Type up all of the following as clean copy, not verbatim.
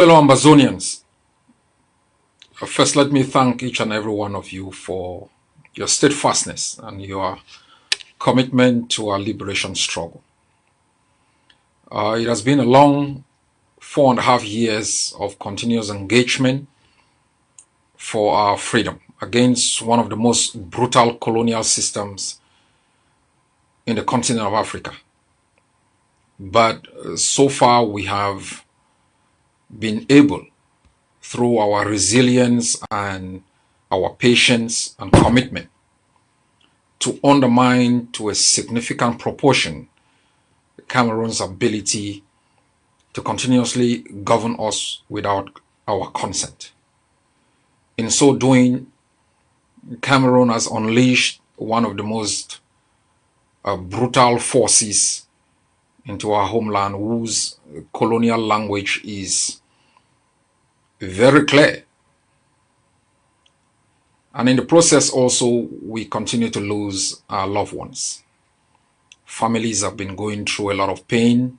Fellow Ambazonians, first let me thank each and every one of you for your steadfastness and your commitment to our liberation struggle. It has been a long 4.5 years of continuous engagement for our freedom against one of the most brutal colonial systems in the continent of Africa. But so far we have been able, through our resilience and our patience and commitment, to undermine to a significant proportion Cameroon's ability to continuously govern us without our consent. In so doing, Cameroon has unleashed one of the most brutal forces into our homeland, whose colonial language is very clear. And in the process also, we continue to lose our loved ones. Families have been going through a lot of pain.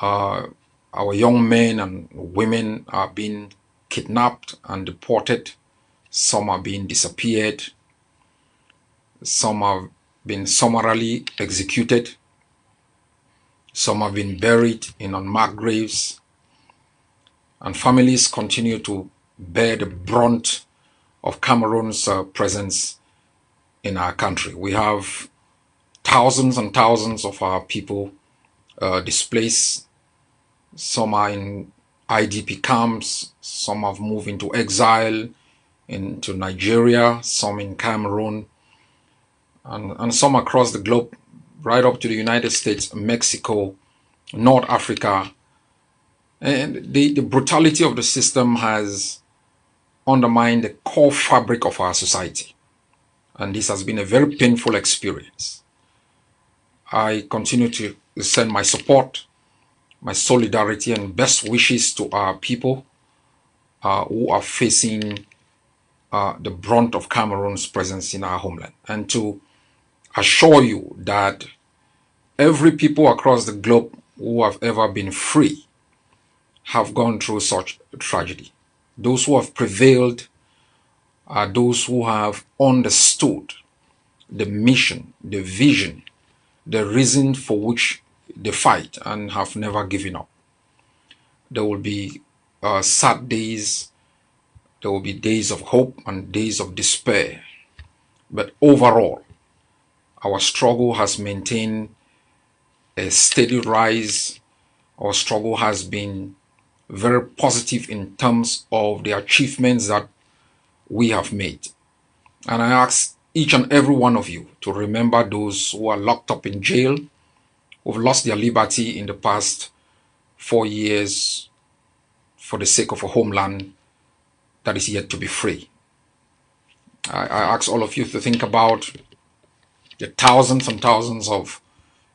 Our young men and women are being kidnapped and deported. Some are being disappeared. Some have been summarily executed. Some have been buried in unmarked graves. And families continue to bear the brunt of Cameroon's presence in our country. We have thousands and thousands of our people displaced. Some are in IDP camps. Some have moved into exile into Nigeria, some in Cameroon, and some across the globe, right up to the United States, Mexico, North Africa. And the brutality of the system has undermined the core fabric of our society. And this has been a very painful experience. I continue to send my support, my solidarity, and best wishes to our people who are facing the brunt of Cameroon's presence in our homeland. And to assure you that every people across the globe who have ever been free have gone through such tragedy. Those who have prevailed are those who have understood the mission, the vision, the reason for which they fight and have never given up. There will be sad days, there will be days of hope and days of despair. But overall, our struggle has maintained a steady rise. Our struggle has been very positive in terms of the achievements that we have made. And I ask each and every one of you to remember those who are locked up in jail, who've lost their liberty in the past 4 years for the sake of a homeland that is yet to be free. I ask all of you to think about the thousands and thousands of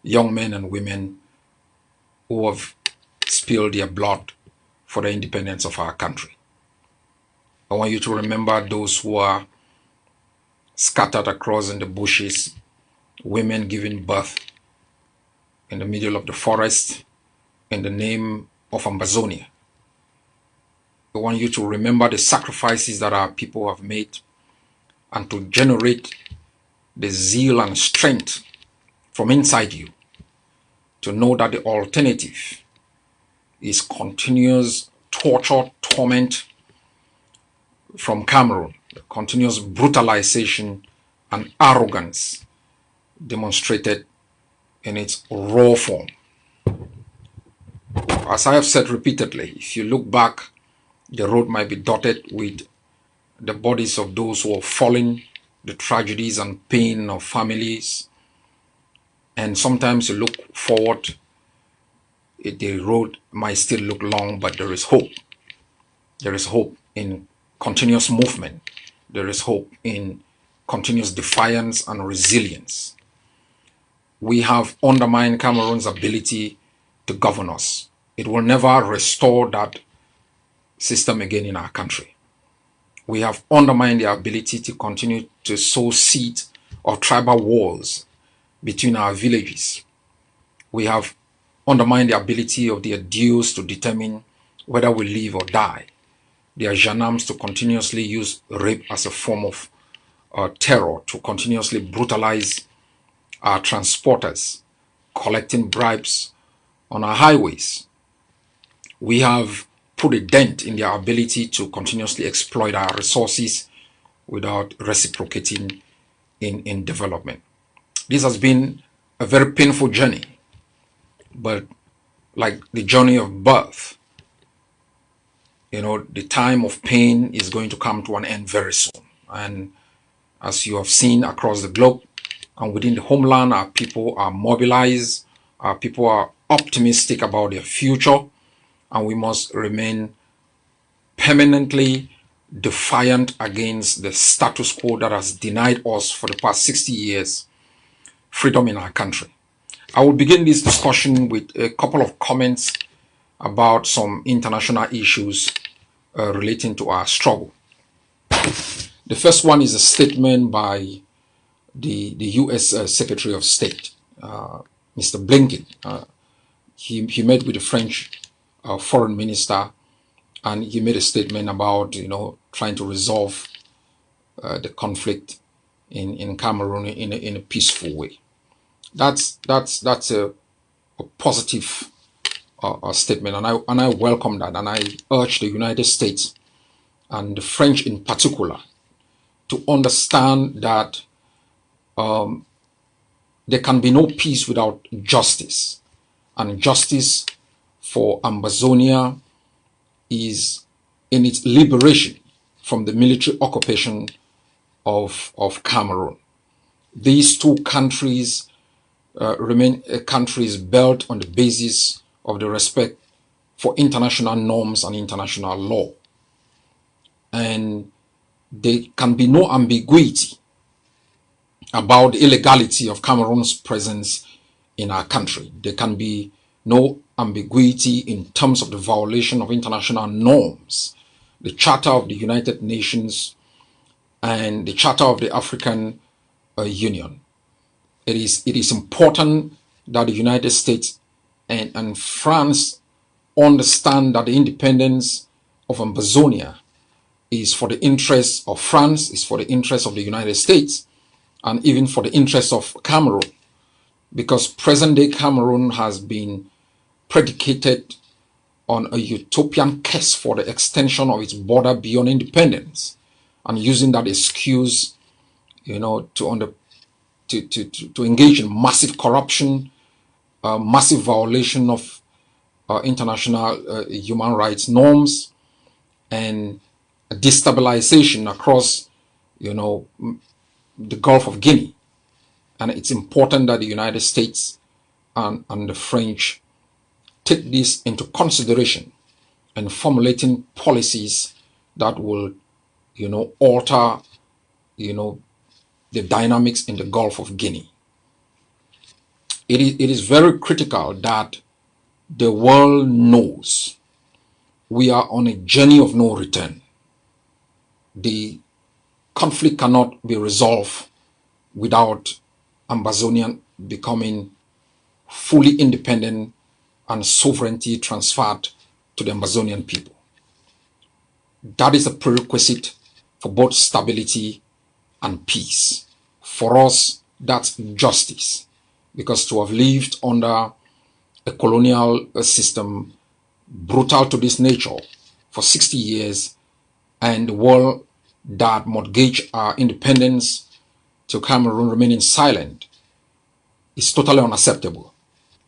young men and women who have spilled their blood for the independence of our country. I want you to remember those who are scattered across in the bushes, women giving birth in the middle of the forest in the name of Ambazonia. I want you to remember the sacrifices that our people have made and to generate the zeal and strength from inside you to know that the alternative is continuous torture, torment from Cameroon, continuous brutalization and arrogance demonstrated in its raw form. As I have said repeatedly, if you look back, the road might be dotted with the bodies of those who have fallen, the tragedies and pain of families. And sometimes you look forward, the road might still look long, but there is hope. There is hope in continuous movement. There is hope in continuous defiance and resilience. We have undermined Cameroon's ability to govern us. It will never restore that system again in our country. We have undermined the ability to continue to sow seeds of tribal wars between our villages. We have undermined the ability of the adults to determine whether we live or die. Their gendarmes to continuously use rape as a form of terror, to continuously brutalize our transporters, collecting bribes on our highways. We have put a dent in their ability to continuously exploit our resources without reciprocating in development. This has been a very painful journey, but like the journey of birth, the time of pain is going to come to an end very soon. And as you have seen across the globe and within the homeland, our people are mobilized, our people are optimistic about their future, and we must remain permanently defiant against the status quo that has denied us for the past 60 years freedom in our country. I will begin this discussion with a couple of comments about some international issues relating to our struggle. The first one is a statement by the U.S. Secretary of State, Mr. Blinken. He met with the French foreign minister, and he made a statement about trying to resolve the conflict in Cameroon in a peaceful way. That's a positive statement, and I welcome that, and I urge the United States and the French in particular to understand that there can be no peace without justice, and justice for Ambazonia is in its liberation from the military occupation of Cameroon. These two countries remain countries built on the basis of the respect for international norms and international law. And there can be no ambiguity about the illegality of Cameroon's presence in our country. There can be no ambiguity in terms of the violation of international norms, the Charter of the United Nations and the Charter of the African Union. It is important that the United States and France understand that the independence of Ambazonia is for the interests of France, is for the interests of the United States, and even for the interests of Cameroon, because present-day Cameroon has been predicated on a utopian quest for the extension of its border beyond independence, and using that excuse, to engage in massive corruption, massive violation of international human rights norms, and destabilization across, the Gulf of Guinea. And it's important that the United States and the French take this into consideration and formulating policies that will, alter, the dynamics in the Gulf of Guinea. It is very critical that the world knows we are on a journey of no return. The conflict cannot be resolved without Ambazonia becoming fully independent and sovereignty transferred to the Ambazonian people. That is a prerequisite for both stability and peace. For us, that's justice, because to have lived under a colonial system brutal to this nature for 60 years, and the world that mortgaged our independence to Cameroon remaining silent is totally unacceptable.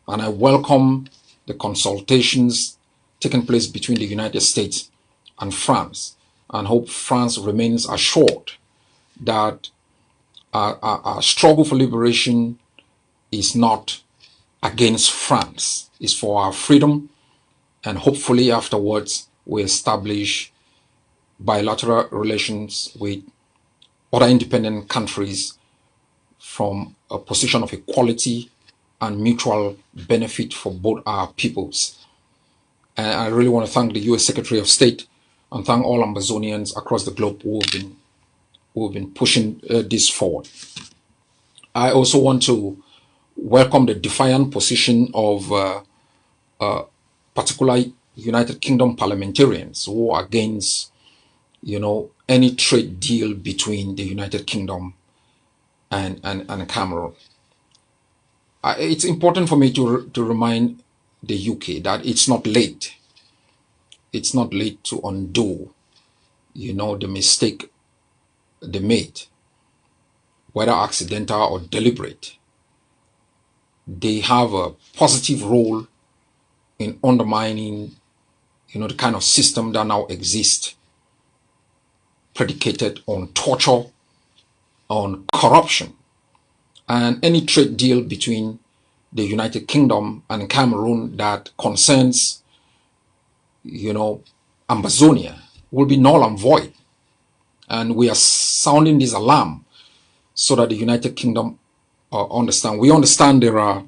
And I welcome the consultations taking place between the United States and France, and hope France remains assured that our struggle for liberation is not against France, it's for our freedom, and hopefully afterwards we establish bilateral relations with other independent countries from a position of equality and mutual benefit for both our peoples. And I really want to thank the U.S. Secretary of State and thank all Ambazonians across the globe who have been pushing this forward. I also want to welcome the defiant position of particular United Kingdom parliamentarians who are against, any trade deal between the United Kingdom and Cameroon. It's important for me to remind the UK that it's not late. It's not late to undo, the mistake they made, whether accidental or deliberate. They have a positive role in undermining, the kind of system that now exists, predicated on torture, on corruption. And any trade deal between the United Kingdom and Cameroon that concerns, Ambazonia will be null and void. And we are sounding this alarm so that the United Kingdom understand. We understand there are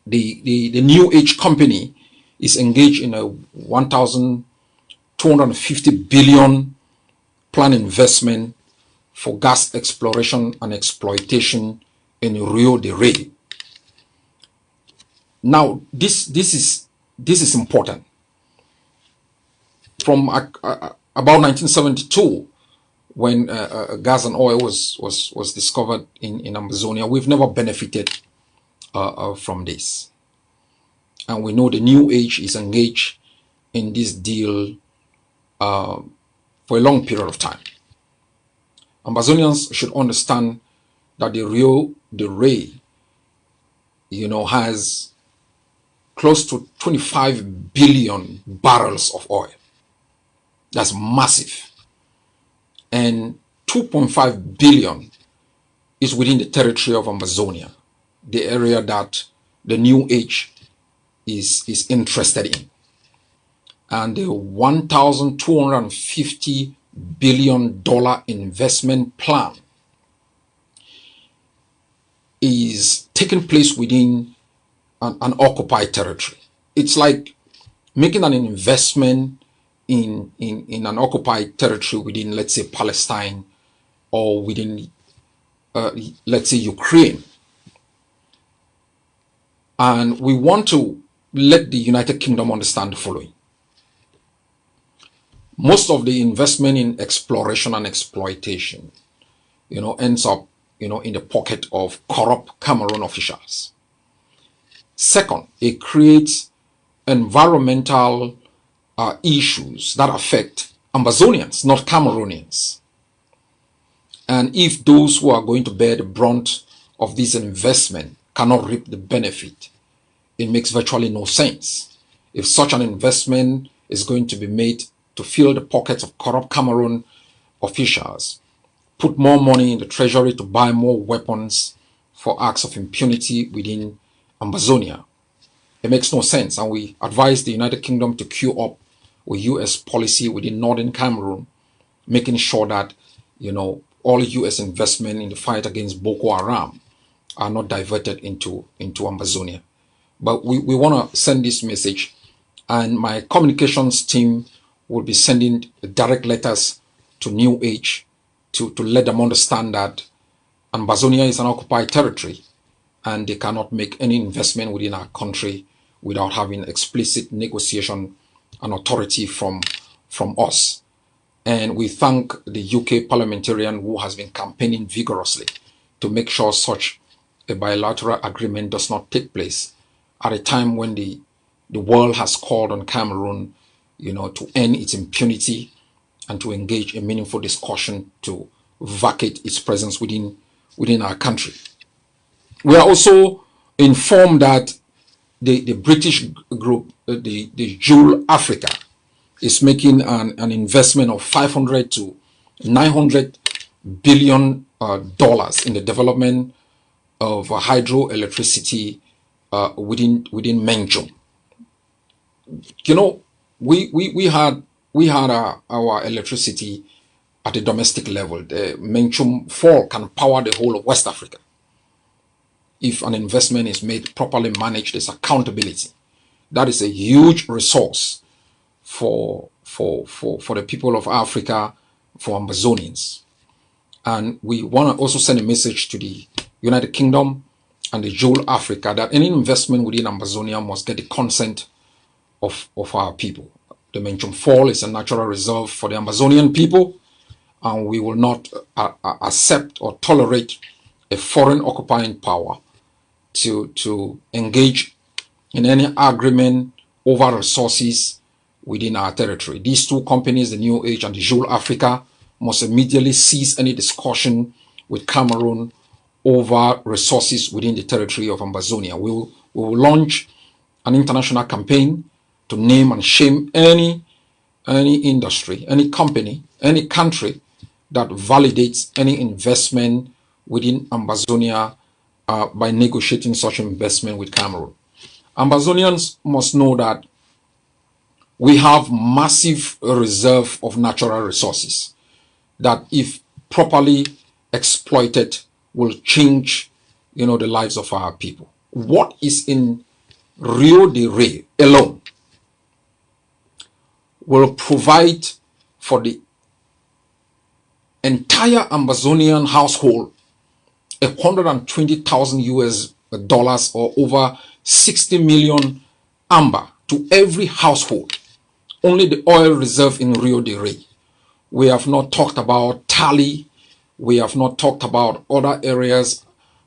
the New Age company is engaged in a 1,250 billion planned investment for gas exploration and exploitation in Rio de Rey. Now, this is important. From about 1972, when gas and oil was discovered in Ambazonia, we've never benefited from this. And we know the New Age is engaged in this deal for a long period of time. Ambazonians should understand that the Rio de Rey, has close to 25 billion barrels of oil. That's massive. And 2.5 billion is within the territory of Ambazonia, the area that the New Age is interested in. And the $1,250 billion investment plan is taking place within an occupied territory. It's like making an investment in an occupied territory within, let's say, Palestine, or within, let's say, Ukraine. And we want to let the United Kingdom understand the following. Most of the investment in exploration and exploitation, ends up, in the pocket of corrupt Cameroon officials. Second, it creates environmental issues that affect Ambazonians, not Cameroonians. And if those who are going to bear the brunt of this investment cannot reap the benefit, it makes virtually no sense. If such an investment is going to be made to fill the pockets of corrupt Cameroon officials, put more money in the treasury to buy more weapons for acts of impunity within Ambazonia, it makes no sense. And we advise the United Kingdom to queue up with US policy within northern Cameroon, making sure that, all US investment in the fight against Boko Haram are not diverted into Ambazonia. But we want to send this message, and my communications team will be sending direct letters to New Age to let them understand that Ambazonia is an occupied territory and they cannot make any investment within our country without having explicit negotiation and authority from us. And we thank the UK parliamentarian who has been campaigning vigorously to make sure such a bilateral agreement does not take place at a time when the world has called on Cameroon, to end its impunity and to engage in meaningful discussion to vacate its presence within our country. We are also informed that the British group, the Jewel Africa, is making an investment of 500 to 900 billion dollars in the development of hydroelectricity within Menchum. We had our electricity at the domestic level. The Menchum 4 can power the whole of West Africa. If an investment is made properly managed, there's accountability. That is a huge resource for the people of Africa, for Ambazonians. And we want to also send a message to the United Kingdom and the Jewel Africa that any investment within Ambazonia must get the consent of our people. The Menchum Fall is a natural reserve for the Ambazonian people, and we will not accept or tolerate a foreign occupying power to engage in any agreement over resources within our territory. These two companies, the New Age and the Jewel Africa, must immediately cease any discussion with Cameroon over resources within the territory of Ambazonia. We will launch an international campaign to name and shame any industry, any company, any country that validates any investment within Ambazonia by negotiating such investment with Cameroon. Ambazonians must know that we have massive reserve of natural resources that, if properly exploited, will change, the lives of our people. What is in Rio de Rey alone will provide for the entire Ambazonian household 120,000 US dollars, or over 60 million amber to every household. Only the oil reserve in Rio de Rey. We have not talked about Tali. We have not talked about other areas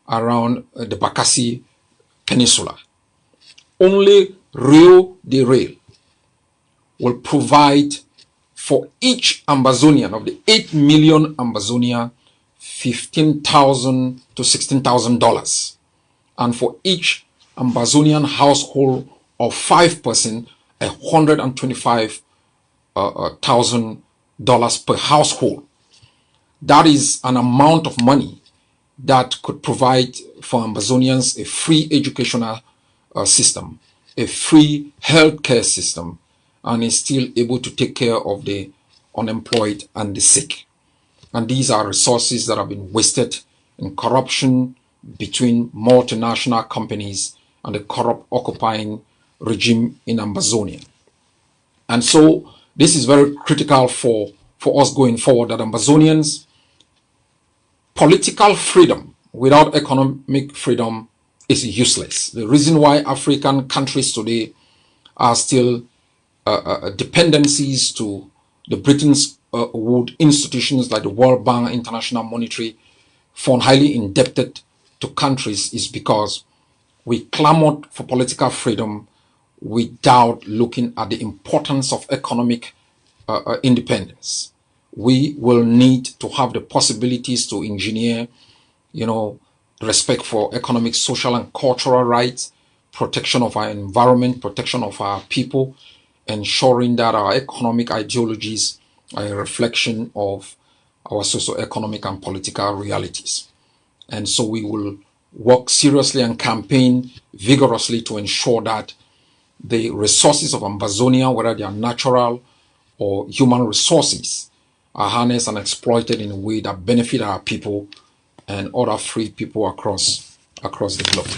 around the Bakassi Peninsula. Only Rio de Rey will provide for each Ambazonian, of the 8 million Ambazonia, $15,000 to $16,000, and for each Ambazonian household of 5%, $125,000 per household. That is an amount of money that could provide for Ambazonians a free educational system, a free healthcare system, and is still able to take care of the unemployed and the sick. And these are resources that have been wasted in corruption between multinational companies and the corrupt occupying regime in Ambazonia. And so this is very critical for us going forward, that Ambazonians, political freedom without economic freedom is useless. The reason why African countries today are still dependencies to the Britain's wood institutions like the World Bank, International Monetary Fund, highly indebted to countries, is because we clamored for political freedom without looking at the importance of economic independence. We will need to have the possibilities to engineer, respect for economic, social, and cultural rights, protection of our environment, protection of our people, ensuring that our economic ideologies are a reflection of our socio-economic and political realities. And so we will work seriously and campaign vigorously to ensure that the resources of Ambazonia, whether they are natural or human resources, are harnessed and exploited in a way that benefit our people and other free people across the globe.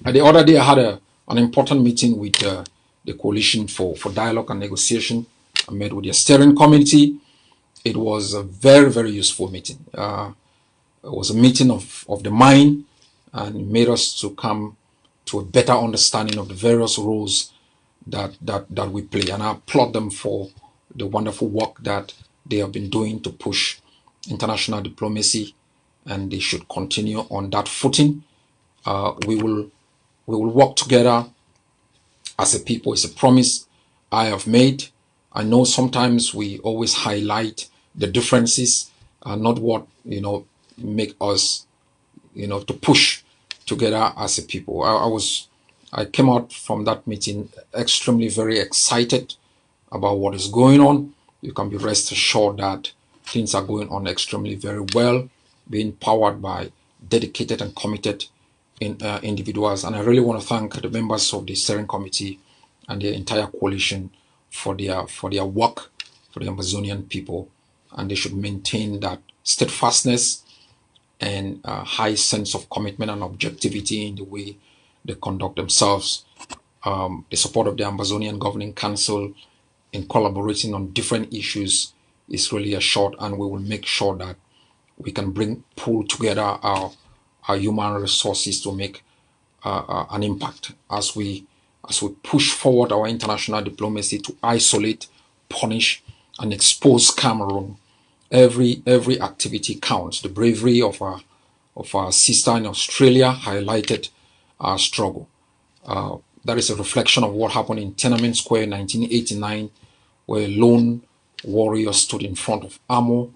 And the other day I had an important meeting with the Coalition for Dialogue and Negotiation. I met with the steering committee. It was a very, very useful meeting. It was a meeting of the mind, and it made us to come to a better understanding of the various roles that we play. And I applaud them for the wonderful work that they have been doing to push international diplomacy, and they should continue on that footing. We will work together as a people. It's a promise I have made. I know sometimes we always highlight the differences and not what make us to push together as a people. I came out from that meeting extremely very excited about what is going on. You can be rest assured that things are going on extremely very well, being powered by dedicated and committed individuals. And I really want to thank the members of the steering committee and the entire coalition for their work for the Ambazonian people. And they should maintain that steadfastness and a high sense of commitment and objectivity in the way they conduct themselves. The support of the Ambazonian Governing Council in collaborating on different issues is really assured, and we will make sure that we can pull together our human resources to make an impact as we as we push forward our international diplomacy to isolate, punish, and expose Cameroon. Every activity counts. The bravery of our sister in Australia highlighted our struggle. That is a reflection of what happened in Tiananmen Square in 1989, where a lone warrior stood in front of armor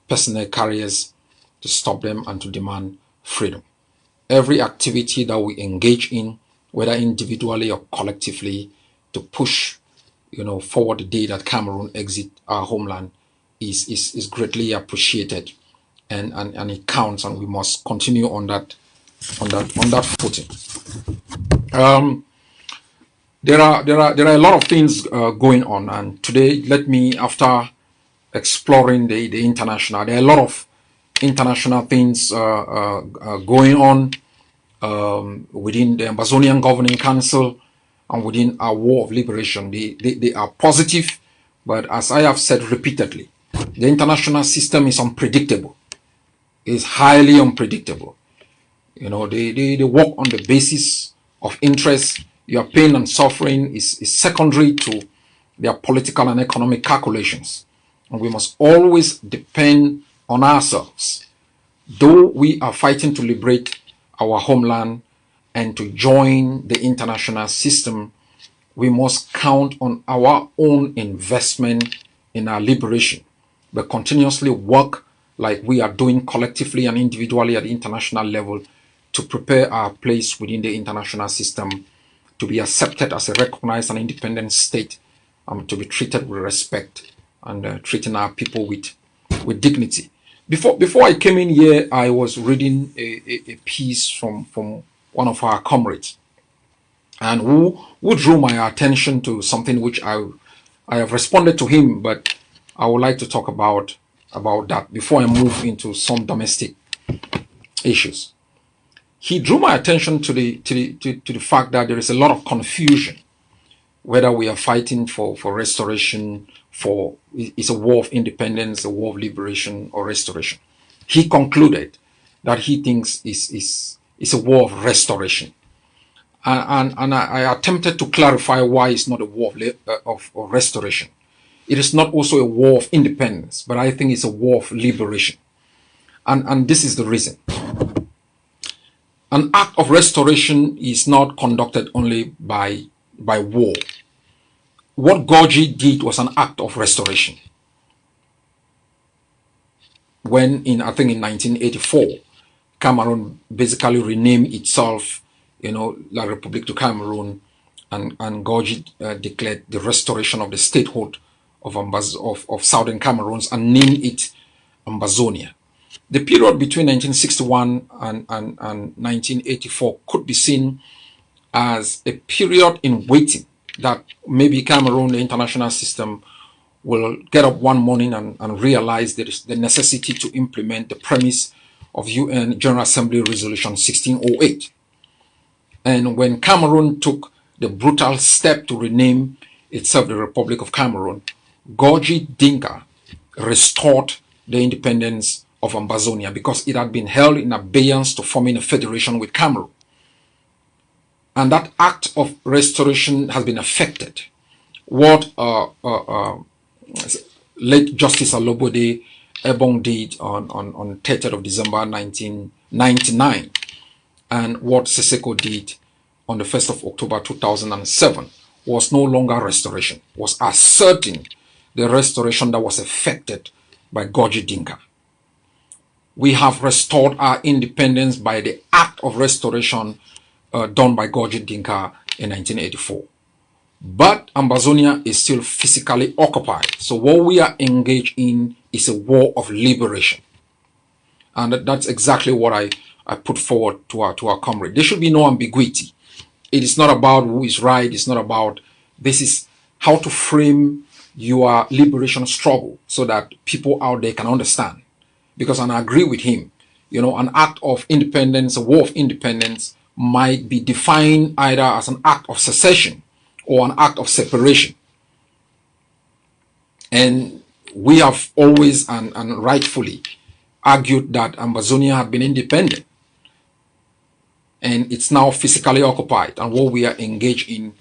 personnel carriers to stop them and to demand freedom. Every activity that we engage in, whether individually or collectively, to push, forward the day that Cameroon exit our homeland is greatly appreciated, and it counts, and we must continue on that footing. There are a lot of things going on, and today, let me, after exploring the international, there are a lot of international things going on within the Ambazonian Governing Council and within our War of Liberation. They are positive, but as I have said repeatedly, the international system is unpredictable. It's highly unpredictable. They work on the basis of interest. Your pain and suffering is secondary to their political and economic calculations. And we must always depend on ourselves. Though we are fighting to liberate our homeland and to join the international system, we must count on our own investment in our liberation, but continuously work like we are doing collectively and individually at the international level to prepare our place within the international system, to be accepted as a recognized and independent state, to be treated with respect, and treating our people with dignity. Before I came in here, I was reading a piece from one of our comrades, and who drew my attention to something which I have responded to him, but I would like to talk about that before I move into some domestic issues. He drew my attention to the fact that there is a lot of confusion whether we are fighting for restoration, for it's a war of independence, a war of liberation, or restoration. He concluded that he thinks it's a war of restoration, and I attempted to clarify why it's not a war of restoration. It is not also a war of independence, but I think it's a war of liberation, and this is the reason. An act of restoration is not conducted only by war. What Gorgie did was an act of restoration. When I think in 1984, Cameroon basically renamed itself, La République du Cameroon, and Gorgie declared the restoration of the statehood of Southern Cameroons and named it Ambazonia. The period between 1961 and 1984 could be seen as a period in waiting, that maybe Cameroon, the international system, will get up one morning and realize there is the necessity to implement the premise of UN General Assembly Resolution 1608. And when Cameroon took the brutal step to rename itself the Republic of Cameroon, Gorgie Dinka restored the independence of Ambazonia because it had been held in abeyance to forming a federation with Cameroon. And that act of restoration has been affected. What late Justice Alobode Ebong did on 30th of December 1999, and what Seseko did on the 1st of October 2007 was no longer restoration, was asserting the restoration that was effected by Gorgie Dinka. We have restored our independence by the act of restoration done by Gorgie Dinka in 1984. But Ambazonia is still physically occupied. So what we are engaged in is a war of liberation. And that's exactly what I put forward to our comrade. There should be no ambiguity. It is not about who is right. It's not about, this is how to frame your liberation struggle so that people out there can understand. Because, and I agree with him, an act of independence, a war of independence might be defined either as an act of secession or an act of separation. And we have always and rightfully argued that Ambazonia had been independent and it's now physically occupied, and what we are engaged in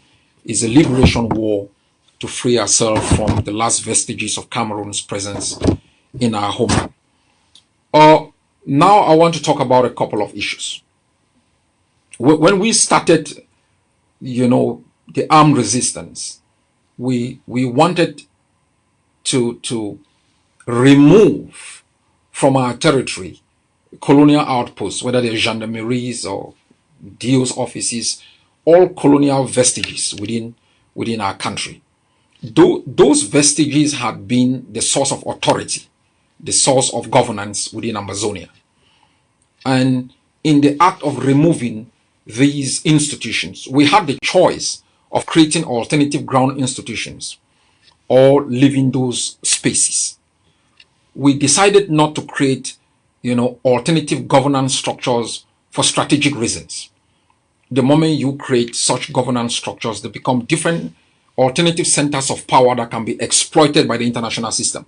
is a liberation war to free ourselves from the last vestiges of Cameroon's presence in our homeland. Now I want to talk about a couple of issues. When we started, the armed resistance, we wanted to remove from our territory colonial outposts, whether they're gendarmeries or DO's offices, all colonial vestiges within our country. Those vestiges had been the source of authority, the source of governance within Ambazonia. And in the act of removing these institutions, we had the choice of creating alternative ground institutions or leaving those spaces. We decided not to create, alternative governance structures for strategic reasons. The moment you create such governance structures, they become different alternative centers of power that can be exploited by the international system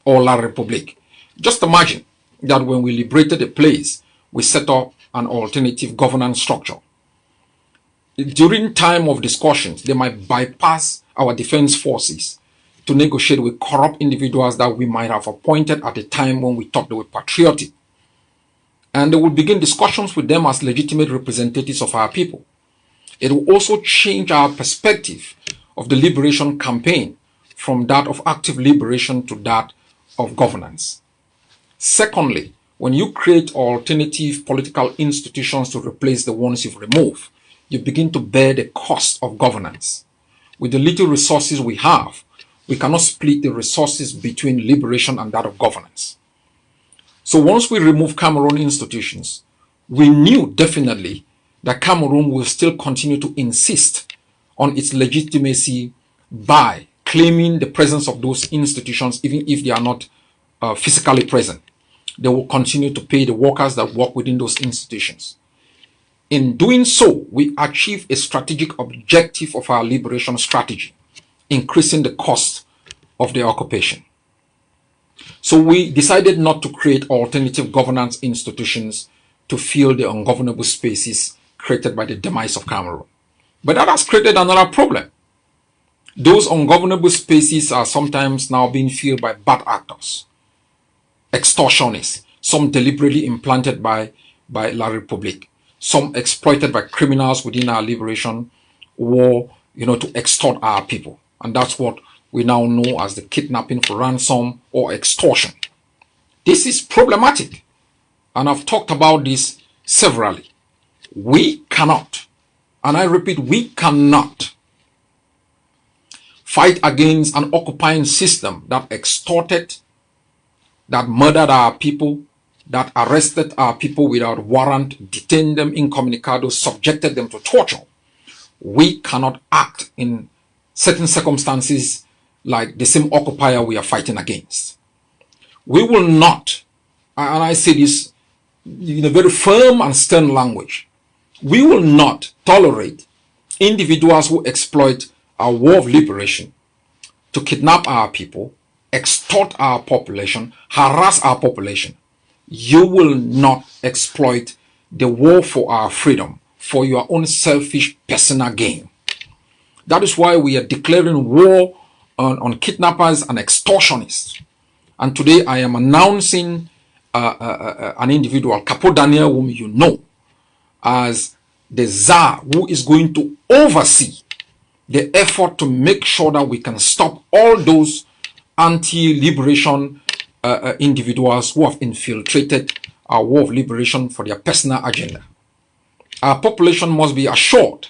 or La Republique. Just imagine that when we liberated a place, we set up an alternative governance structure. During time of discussions, they might bypass our defense forces to negotiate with corrupt individuals that we might have appointed at the time when we thought they were patriotic. And they will begin discussions with them as legitimate representatives of our people. It will also change our perspective of the liberation campaign from that of active liberation to that of governance. Secondly, when you create alternative political institutions to replace the ones you've removed, you begin to bear the cost of governance. With the little resources we have, we cannot split the resources between liberation and that of governance. So once we remove Cameroon institutions, we knew definitely that Cameroon will still continue to insist on its legitimacy by claiming the presence of those institutions, even if they are not physically present. They will continue to pay the workers that work within those institutions. In doing so, we achieve a strategic objective of our liberation strategy, increasing the cost of the occupation. So we decided not to create alternative governance institutions to fill the ungovernable spaces created by the demise of Cameroon. But that has created another problem. Those ungovernable spaces are sometimes now being filled by bad actors, extortionists, some deliberately implanted by La Republique, some exploited by criminals within our liberation war, to extort our people. And that's what we now know as the kidnapping for ransom or extortion. This is problematic, and I've talked about this severally. We cannot, and I repeat, we cannot fight against an occupying system that extorted, that murdered our people, that arrested our people without warrant, detained them incommunicado, subjected them to torture. We cannot act in certain circumstances like the same occupier we are fighting against. We will not, and I say this in a very firm and stern language, we will not tolerate individuals who exploit our war of liberation to kidnap our people, extort our population, harass our population. You will not exploit the war for our freedom for your own selfish personal gain. That is why we are declaring war on kidnappers and extortionists. And today I am announcing an individual, Capo Daniel, whom you know as the Tsar, who is going to oversee the effort to make sure that we can stop all those anti-liberation individuals who have infiltrated our war of liberation for their personal agenda. Our population must be assured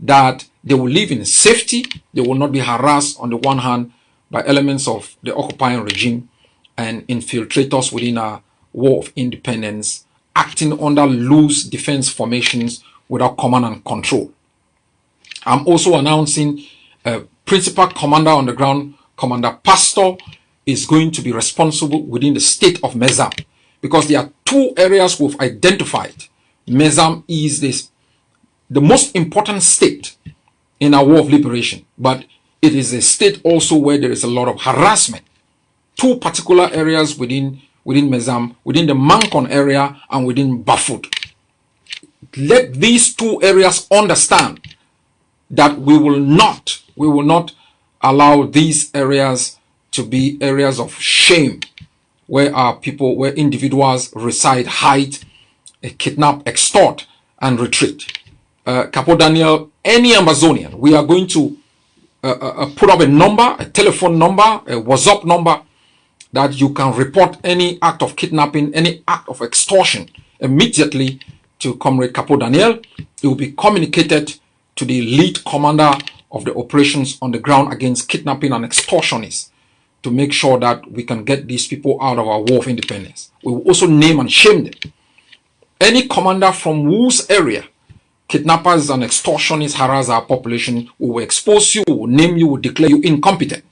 that they will live in safety. They will not be harassed on the one hand by elements of the occupying regime and infiltrators within our war of independence, acting under loose defense formations without command and control. I'm also announcing principal commander on the ground, Commander Pastor, is going to be responsible within the state of Mezam, because there are two areas we've identified. Mezam is the most important state in our war of liberation, but it is a state also where there is a lot of harassment. Two particular areas within Mezam, within the Mankon area and within Bafut. Let these two areas understand that we will not allow these areas to be areas of shame, where where individuals reside, hide, kidnap, extort, and retreat. Capo Daniel, any Ambazonian, we are going to put up a number, a telephone number, a WhatsApp number, that you can report any act of kidnapping, any act of extortion immediately to Comrade Capo Daniel. It will be communicated to the lead commander of the operations on the ground against kidnapping and extortionists, to make sure that we can get these people out of our war of independence. We will also name and shame them. Any commander from whose area kidnappers and extortionists harass our population, we will expose you, we will name you, we will declare you incompetent.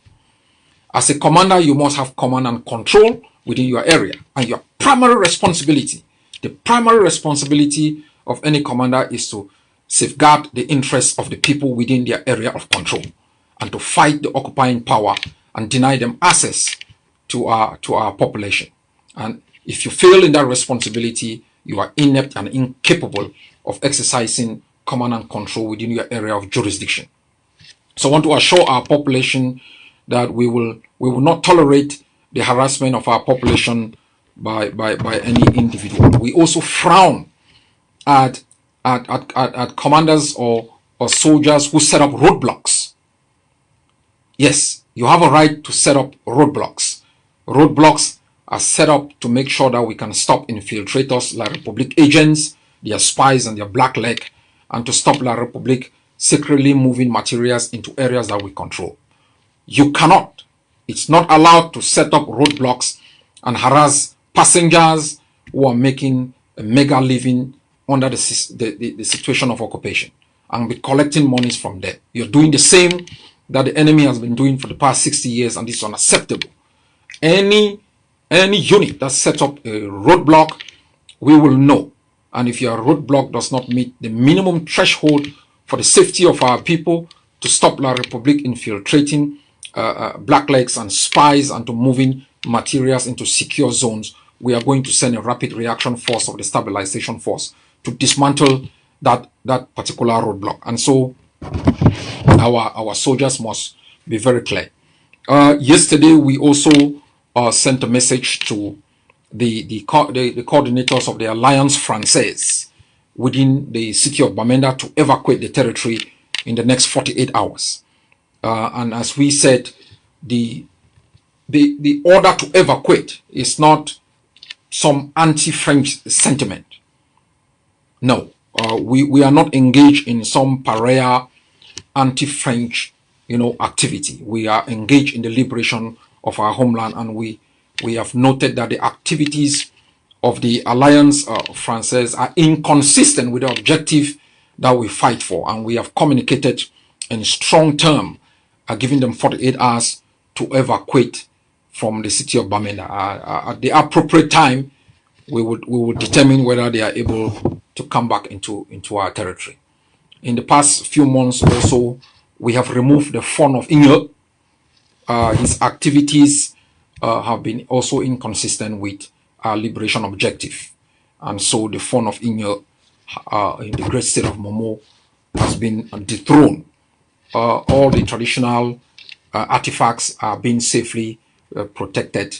As a commander, you must have command and control within your area. And your primary responsibility, the primary responsibility of any commander, is to safeguard the interests of the people within their area of control, and to fight the occupying power and deny them access to our population. And if you fail in that responsibility, you are inept and incapable of exercising command and control within your area of jurisdiction. So I want to assure our population that we will not tolerate the harassment of our population by any individual. We also frown at commanders or soldiers who set up roadblocks. Yes, you have a right to set up roadblocks. Roadblocks are set up to make sure that we can stop infiltrators like Republic agents, their spies and their black leg, and to stop La Republic secretly moving materials into areas that we control. You cannot, it's not allowed to set up roadblocks and harass passengers who are making a mega living under the situation of occupation, and be collecting monies from them. You're doing the same that the enemy has been doing for the past 60 years, and this is unacceptable. Any unit that sets up a roadblock, we will know. And if your roadblock does not meet the minimum threshold for the safety of our people, to stop La Republic infiltrating blacklegs and spies and to moving materials into secure zones, we are going to send a rapid reaction force of the Stabilization Force to dismantle that particular roadblock. And so our soldiers must be very clear. Yesterday, we also sent a message to the coordinators of the Alliance Française within the city of Bamenda to evacuate the territory in the next 48 hours. And as we said, the order to evacuate is not some anti-French sentiment. No, we are not engaged in some pariah anti-French, activity. We are engaged in the liberation of our homeland, and we have noted that the activities of the Alliance Française are inconsistent with the objective that we fight for, and we have communicated in strong terms, giving them 48 hours to evacuate from the city of Bamenda. At the appropriate time, we would determine whether they are able to come back into our territory. In the past few months also, we have removed the Fon of Inge. His activities have been also inconsistent with our liberation objective. And so the Fon of Inge in the great state of Momo has been dethroned. All the traditional artifacts are being safely protected,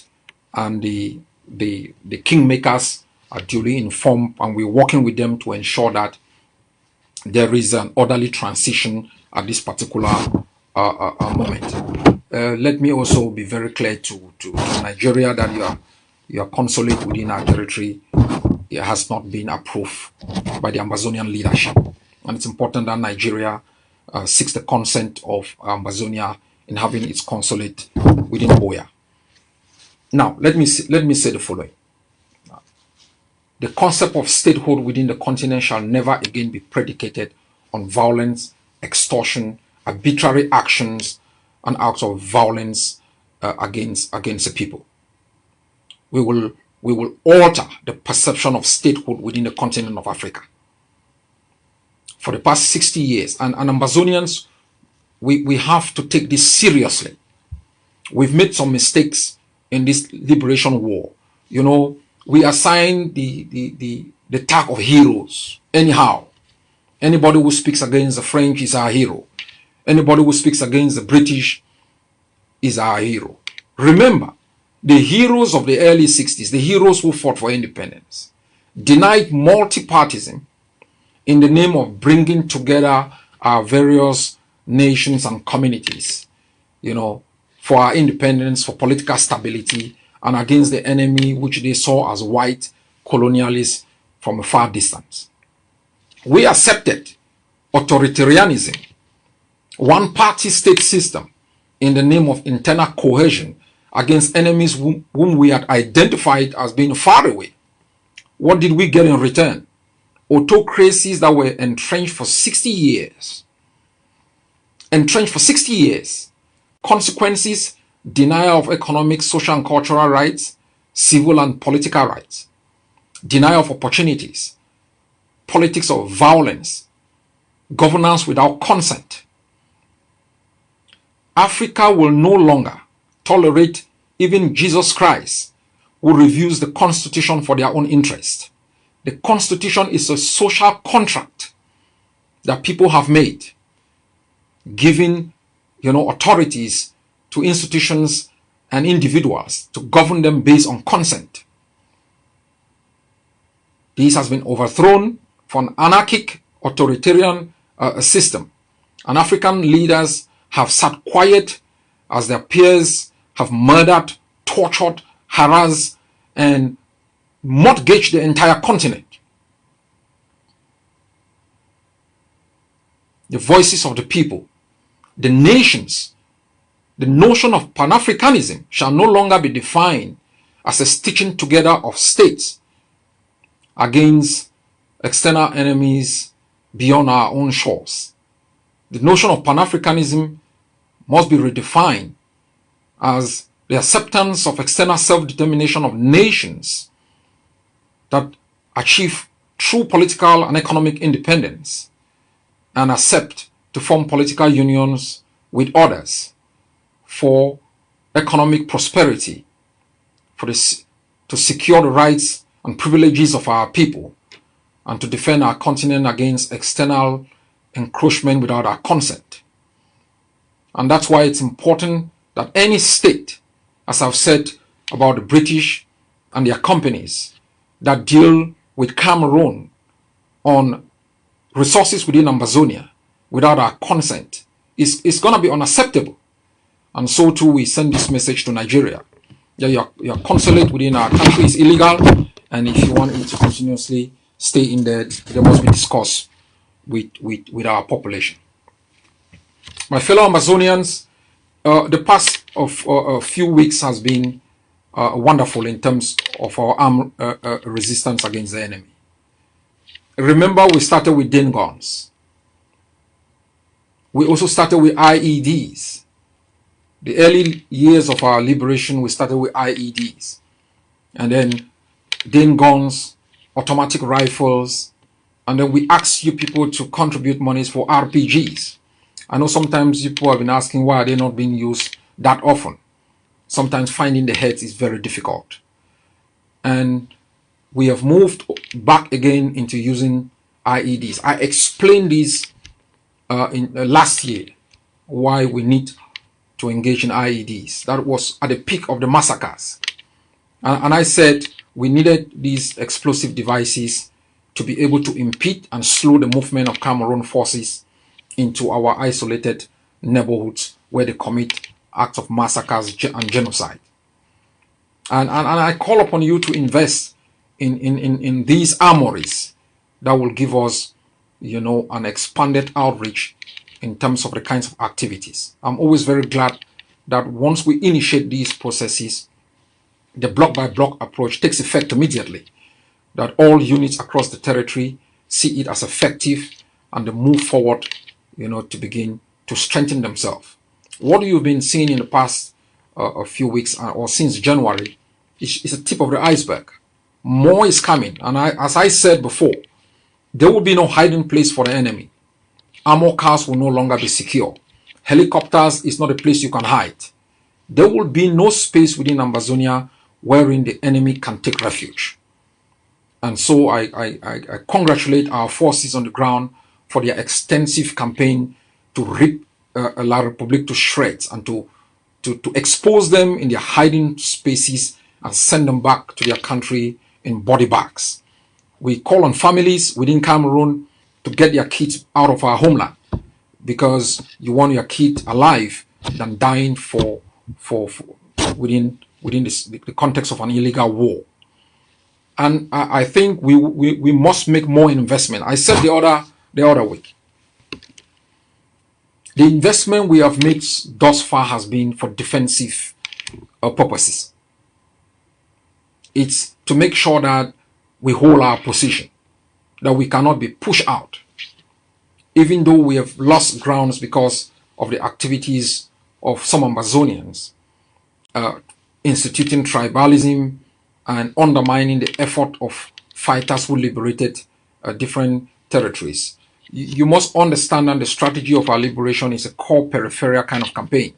and the kingmakers are duly informed, and we're working with them to ensure that there is an orderly transition at this particular moment. Let me also be very clear to Nigeria that your consulate within our territory has not been approved by the Ambazonian leadership, and it's important that Nigeria seeks the consent of Ambazonia in having its consulate within Oya. Now, let me say the following. The concept of statehood within the continent shall never again be predicated on violence, extortion, arbitrary actions, and acts of violence against the people. We will alter the perception of statehood within the continent of Africa. For the past 60 years, and Ambazonians, we have to take this seriously. We've made some mistakes in this liberation war. We assign the tag of heroes anyhow. Anybody who speaks against the French is our hero. Anybody who speaks against the British is our hero. Remember, the heroes of the early 60s, the heroes who fought for independence, denied multipartism in the name of bringing together our various nations and communities, for our independence, for political stability, and against the enemy which they saw as white colonialists from a far distance. We accepted authoritarianism, one-party state system in the name of internal cohesion against enemies whom we had identified as being far away. What did we get in return? Autocracies that were entrenched for 60 years. Entrenched for 60 years. Consequences: denial of economic, social, and cultural rights, civil and political rights, denial of opportunities, politics of violence, governance without consent. Africa will no longer tolerate even Jesus Christ, who reviews the Constitution for their own interest. The Constitution is a social contract that people have made, giving authorities to institutions and individuals to govern them based on consent. This has been overthrown for an anarchic authoritarian system, and African leaders have sat quiet as their peers have murdered, tortured, harassed, and mortgaged the entire continent. The voices of the people, the nations, the notion of Pan-Africanism shall no longer be defined as a stitching together of states against external enemies beyond our own shores. The notion of Pan-Africanism must be redefined as the acceptance of external self-determination of nations that achieve true political and economic independence and accept to form political unions with others for economic prosperity, to secure the rights and privileges of our people, and to defend our continent against external encroachment without our consent. And that's why it's important that any state, as I've said about the British and their companies that deal with Cameroon on resources within Ambazonia without our consent, is going to be unacceptable. And so too, we send this message to Nigeria. Your consulate within our country is illegal, and if you want it to continuously stay in there must be discussed with our population. My fellow Ambazonians, the past of a few weeks has been wonderful in terms of our armed resistance against the enemy. Remember, we started with DIN guns. We also started with IEDs. The early years of our liberation, we started with IEDs. And then DIN guns, automatic rifles, and then we asked you people to contribute monies for RPGs. I know sometimes people have been asking why are they not being used that often. Sometimes finding the heads is very difficult. And we have moved back again into using IEDs. I explained this in last year, why we need to engage in IEDs. That was at the peak of the massacres. And I said we needed these explosive devices to be able to impede and slow the movement of Cameroon forces into our isolated neighborhoods where they commit acts of massacres and genocide. And I call upon you to invest in these armories that will give us, an expanded outreach in terms of the kinds of activities. I'm always very glad that once we initiate these processes, the block-by-block approach takes effect immediately, that all units across the territory see it as effective and they move forward, to begin to strengthen themselves. What you've been seeing in the past a few weeks or since January is a tip of the iceberg. More is coming, and as I said before, there will be no hiding place for the enemy. Armor cars will no longer be secure. Helicopters is not a place you can hide. There will be no space within Ambazonia wherein the enemy can take refuge. And so I congratulate our forces on the ground for their extensive campaign to reap La Republic to shreds and to expose them in their hiding spaces and send them back to their country in body bags. We call on families within Cameroon to get their kids out of our homeland, because you want your kid alive than dying for within the context of an illegal war. And I think we must make more investment. I said the other week, the investment we have made thus far has been for defensive purposes. It's to make sure that we hold our position, that we cannot be pushed out, even though we have lost grounds because of the activities of some Ambazonians, instituting tribalism and undermining the effort of fighters who liberated different territories. You must understand that the strategy of our liberation is a core peripheral kind of campaign.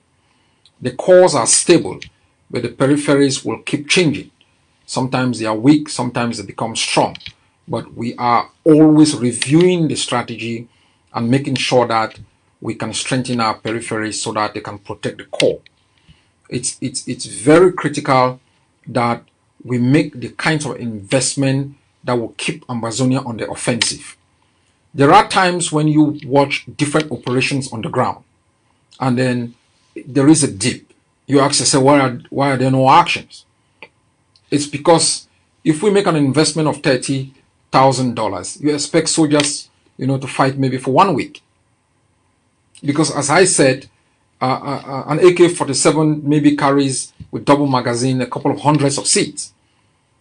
The cores are stable, but the peripheries will keep changing. Sometimes they are weak, sometimes they become strong. But we are always reviewing the strategy and making sure that we can strengthen our peripheries so that they can protect the core. It's very critical that we make the kinds of investment that will keep Ambazonia on the offensive. There are times when you watch different operations on the ground, and then there is a dip. You ask yourself, why are there no actions? It's because if we make an investment of $30,000, you expect soldiers, to fight maybe for 1 week. Because as I said, an AK-47 maybe carries with double magazine a couple of hundreds of seats.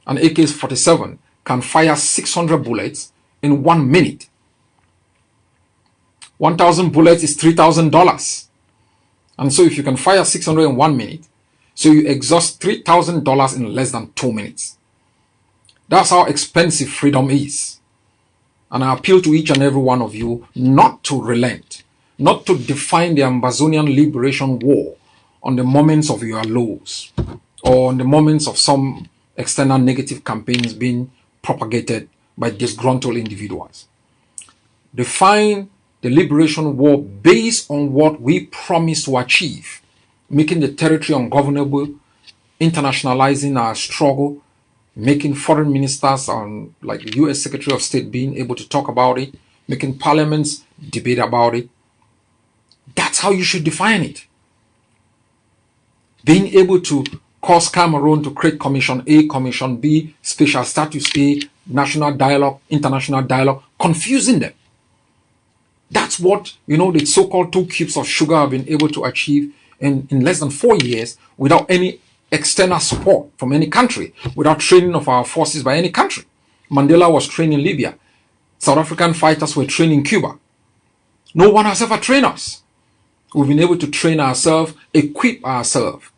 An AK-47 can fire 600 bullets in 1 minute. 1,000 bullets is $3,000. And so if you can fire 600 in 1 minute, so you exhaust $3,000 in less than 2 minutes. That's how expensive freedom is. And I appeal to each and every one of you not to relent, not to define the Ambazonian Liberation War on the moments of your lows or on the moments of some external negative campaigns being propagated by disgruntled individuals. Define the liberation war based on what we promise to achieve, making the territory ungovernable, internationalizing our struggle, making foreign ministers like the U.S. Secretary of State being able to talk about it, making parliaments debate about it. That's how you should define it. Being able to cause Cameroon to create Commission A, Commission B, Special Status A, national dialogue, international dialogue, confusing them. That's what, the so-called 2 cubes of sugar have been able to achieve in less than 4 years without any external support from any country, without training of our forces by any country. Mandela was trained in Libya. South African fighters were trained in Cuba. No one has ever trained us. We've been able to train ourselves, equip ourselves.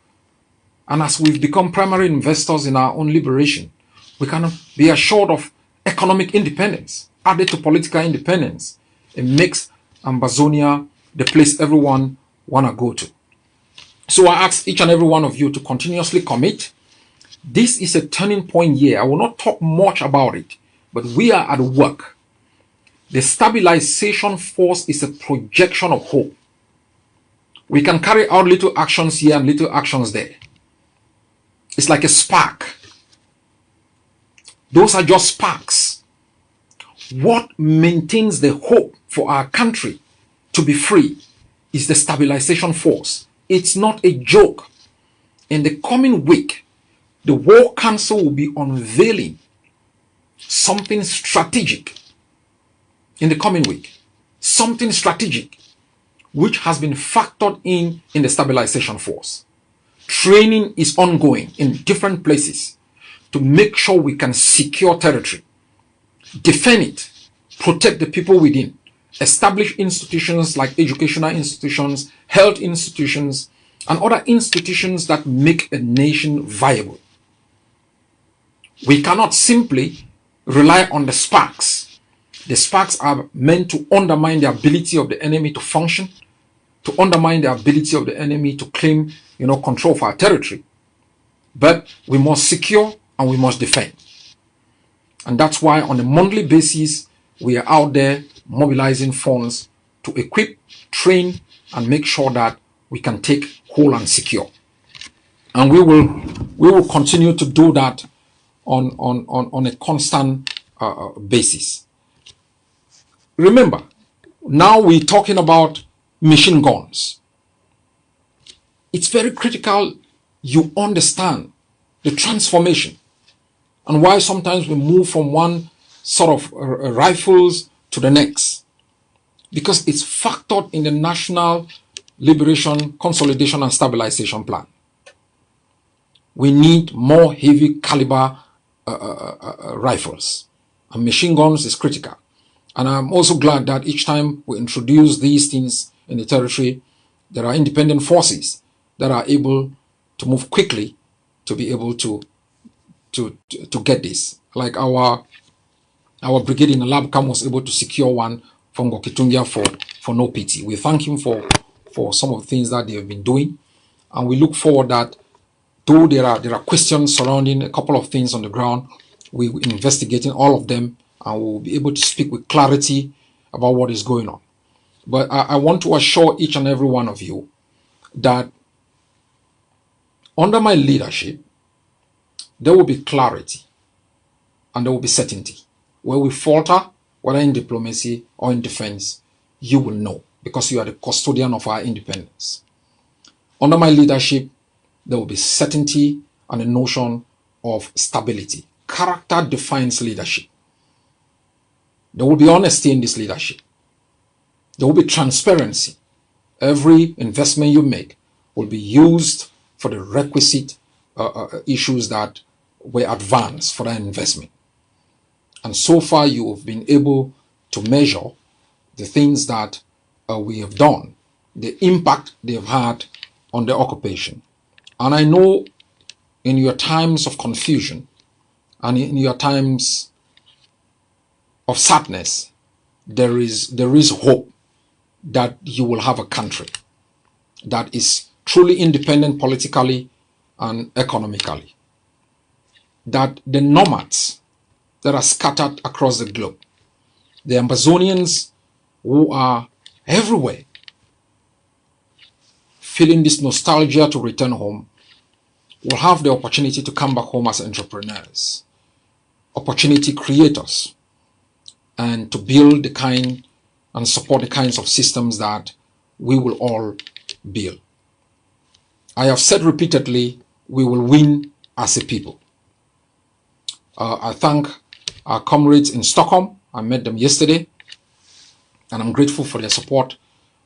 And as we've become primary investors in our own liberation, we can be assured of economic independence, added to political independence. It makes Ambazonia the place everyone want to go to. So I ask each and every one of you to continuously commit. This is a turning point year. I will not talk much about it, but we are at work. The Stabilization Force is a projection of hope. We can carry out little actions here and little actions there. It's like a spark. Those are just sparks. What maintains the hope for our country to be free is the Stabilization Force. It's not a joke. In the coming week, the War Council will be unveiling something strategic. In the coming week, something strategic which has been factored in the Stabilization Force. Training is ongoing in different places to make sure we can secure territory, defend it, protect the people within, establish institutions like educational institutions, health institutions, and other institutions that make a nation viable. We cannot simply rely on the sparks. The sparks are meant to undermine the ability of the enemy to function, to undermine the ability of the enemy to claim, control of our territory. But we must secure and we must defend. And that's why on a monthly basis, we are out there mobilizing funds to equip, train, and make sure that we can take whole and secure. And we will continue to do that on a constant basis. Remember, now we're talking about machine guns. It's very critical you understand the transformation and why sometimes we move from one sort of rifles to the next, because it's factored in the National Liberation, Consolidation and Stabilization Plan. We need more heavy caliber rifles, and machine guns is critical. And I'm also glad that each time we introduce these things in the territory, there are independent forces that are able to move quickly to be able to get this. Like our brigade in Alabcam was able to secure one from Gokitungia for no pity. We thank him for some of the things that they have been doing, and we look forward that though there are questions surrounding a couple of things on the ground, we're investigating all of them, and we'll be able to speak with clarity about what is going on. But I want to assure each and every one of you that under my leadership, there will be clarity and there will be certainty. Where we falter, whether in diplomacy or in defense, you will know, because you are the custodian of our independence. Under my leadership, there will be certainty and a notion of stability. Character defines leadership. There will be honesty in this leadership. There will be transparency. Every investment you make will be used for the requisite issues that were advanced for that investment. And so far, you have been able to measure the things that we have done, the impact they have had on the occupation. And I know in your times of confusion and in your times of sadness, there is hope that you will have a country that is truly independent politically and economically. That the nomads that are scattered across the globe, the Ambazonians who are everywhere, feeling this nostalgia to return home, will have the opportunity to come back home as entrepreneurs, opportunity creators, and to build the kind and support the kinds of systems that we will all build. I have said repeatedly, we will win as a people. I thank our comrades in Stockholm. I met them yesterday, and I'm grateful for their support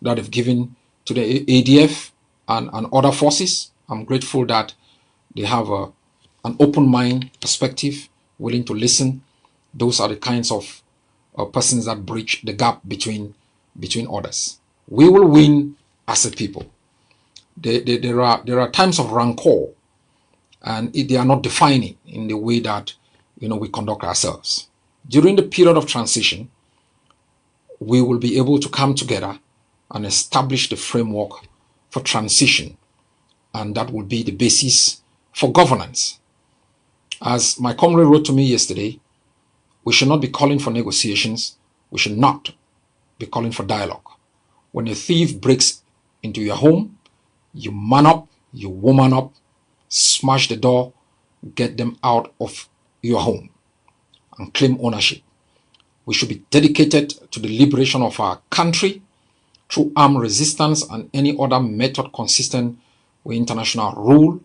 that they've given to the ADF and other forces. I'm grateful that they have an open mind perspective, willing to listen. Those are the kinds of persons that bridge the gap between others. We will win as a people. There are times of rancor, and they are not defining in the way that we conduct ourselves. During the period of transition, we will be able to come together and establish the framework for transition, and that will be the basis for governance. As my comrade wrote to me yesterday, we should not be calling for negotiations. We should not be calling for dialogue. When a thief breaks into your home, you man up, you woman up, smash the door, get them out of your home, and claim ownership. We should be dedicated to the liberation of our country through armed resistance and any other method consistent with international rule,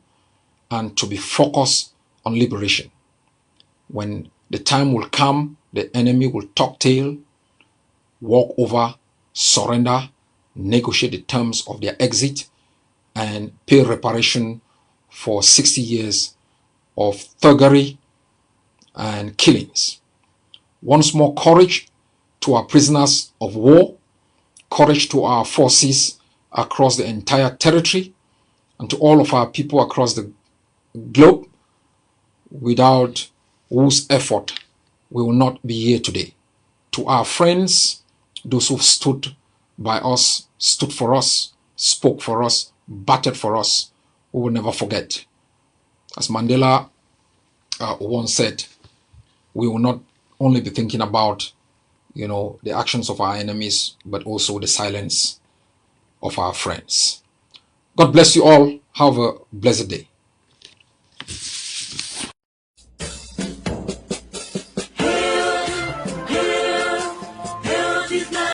and to be focused on liberation. When the time will come, the enemy will talk tail, walk over, surrender, negotiate the terms of their exit, and pay reparation for 60 years of thuggery and killings. Once more, courage to our prisoners of war, courage to our forces across the entire territory, and to all of our people across the globe, without whose effort we will not be here today. To our friends, those who stood by us, stood for us, spoke for us, battled for us, we will never forget. As Mandela once said, we will not only be thinking about the actions of our enemies, but also the silence of our friends. God bless you all. Have a blessed day.